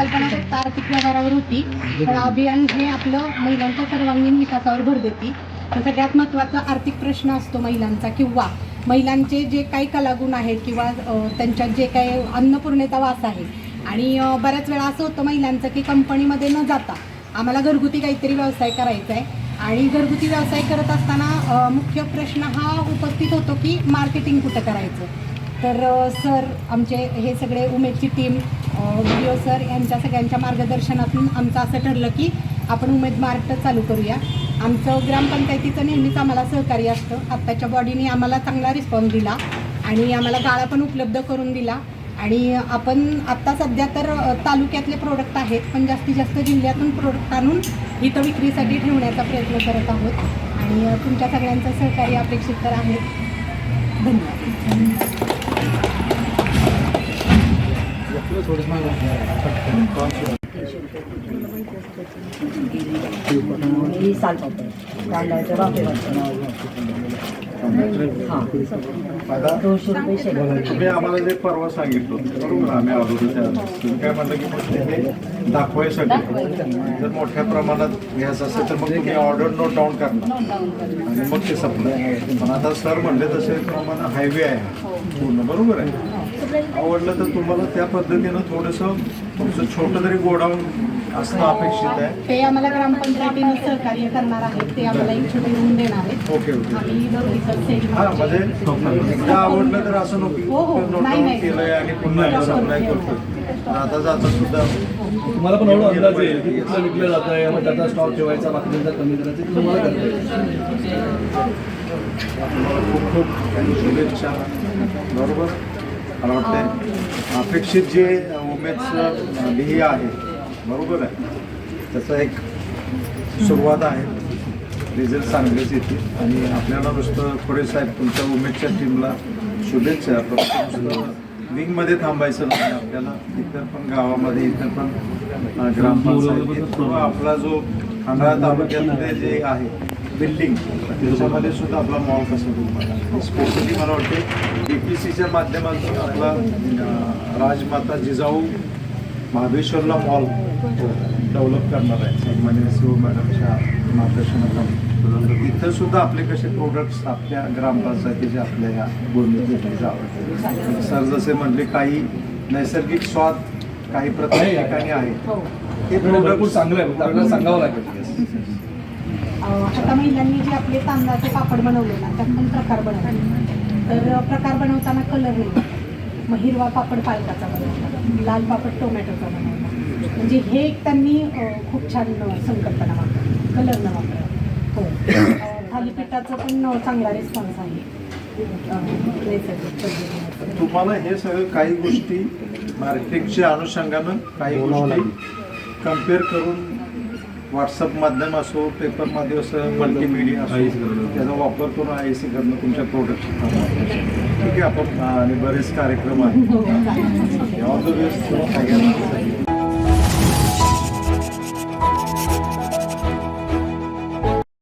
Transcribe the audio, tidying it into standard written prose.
संकल्पना फक्त आर्थिक व्यवहारावर होती, पण अभियान हे आपलं महिलांच्या सर्वांगीण विकासावर भर देते. तर सगळ्यात महत्त्वाचा आर्थिक प्रश्न असतो महिलांचा, किंवा महिलांचे जे काही कलागुण आहेत किंवा त्यांच्यात जे काही अन्नपूर्णेचा वास आहे. आणि बऱ्याच वेळा असं होतं महिलांचं की कंपनीमध्ये न जाता आम्हाला घरगुती काहीतरी व्यवसाय करायचा आहे, आणि घरगुती व्यवसाय करत असताना मुख्य प्रश्न हा उपस्थित होतो की मार्केटिंग कुठं करायचं. तर सर आमचे हे सगळे उमेदची टीम, व्हिडिओ सर यांच्या सगळ्यांच्या मार्गदर्शनातून आमचं असं ठरलं की आपण उमेद मार्ट चालू करूया. आमचं ग्रामपंचायतीचं नेहमीच आम्हाला सहकार्य असतं. आत्ताच्या बॉडीने आम्हाला चांगला रिस्पॉन्स दिला आणि आम्हाला गाळा पण उपलब्ध करून दिला. आणि आपण आत्ता सध्या तर तालुक्यातले प्रोडक्ट आहेत, पण जास्तीत जास्त जिल्ह्यातून प्रोडक्ट आणून इथं विक्रीसाठी ठेवण्याचा प्रयत्न करत आहोत. आणि तुमच्या सगळ्यांचं सहकार्य अपेक्षित तर आहे. धन्यवाद. तुम्ही आम्हाला जे परवा सांगितलं बरोबर, आम्ही आलो तुम्ही काय म्हणलं की फक्त हे दाखवायसाठी जर मोठ्या प्रमाणात घ्यायचं असेल तर मग तुम्ही ऑर्डर नोट डाऊन करणार आणि मग ते सप्लाय. पण आता सर म्हणले तसे प्रमाणे हायवे आहे पूर्ण, बरोबर आहे. आवडलं तर तुम्हाला त्या पद्धतीनं थोडंसं तुमचं छोटं तरी गोडाऊन असणं अपेक्षित आहे. ते आम्हाला ग्रामपंचायतीनं सहकार्य करणार आहेत, ते आम्हाला एक छोटे रूम देणार आहेत. Okay okay. आम्ही हां, म्हणजे एकदा आवडलं तर असं नको नोट डाऊन केलंय आणि पुन्हा सप्लाय करतो. आता जाता सुद्धा तुम्हाला पण एवढं अंदाज आहे की इथलं विकलं जात आहे, मग त्याचा स्टॉक ठेवायचा, बाकीचा कमी करायचं, ते तुम्हाला करता येईल. खूप खूप शुभेच्छा. बरोबर, मला वाटतं अपेक्षित जे उमेदचं ध्येय आहे बरोबर आहे, त्याचा एक सुरुवात आहे. रिझल्ट चांगलेच येतील आणि आपल्याला नुसतं खोडे साहेब तुमच्या उमेदच्या टीमला शुभेच्छा. नुसतं विंगमध्ये थांबायचं नाही, आपल्याला इतर पण गावामध्ये, इतर पण ग्रामपंचायत किंवा आपला जो खंडाळा तालुक्यामध्ये जे आहे बिल्डिंग, त्याच्यामध्ये सुद्धा आपला मॉल कसा तुम्हाला स्पेशली मला वाटते DPCच्या माध्यमातून आपला राजमाता जिजाऊ महाबळेश्वरला मॉल डेव्हलप करणार आहे सन्माननीय शिव मॅडमच्या मार्गदर्शनाखाली. इथं सुद्धा आपले कसे प्रोडक्ट्स आपल्या ग्रामपंचायतीचे आपल्या ह्या भूमीत जावं. सर जसे म्हणले काही नैसर्गिक स्वाद काही प्रत्येक ठिकाणी आहे, हे प्रोडक्ट चांगलं आहे, आपल्याला सांगावं लागेल. आता महिलांनी जे आपले तांदळाचे पापड बनवले ना, त्यात पण प्रकार बनवले. तर प्रकार बनवताना कलर नाही, मग हिरवा पापड पालकाचा बनवला, लाल पापड टोमॅटोचा बनवला. म्हणजे हे एक त्यांनी खूप छान संकल्पना वापरली, कलर न वापरला. हो, थालीपीठाचा पण चांगला रिस्पॉन्स आहे. तुम्हाला हे सगळं काही गोष्टी मार्केटिंगच्या अनुषंगानं काही गोष्टी कम्पेअर करून व्हॉट्सअप माध्यम असो, पेपरमध्ये असो, मल्टीमीडिया असो, त्याचा वापर करून IC करणं तुमच्या प्रोडक्ट ठीक आहे. आपण आणि बरेच कार्यक्रम आहेत. All the best.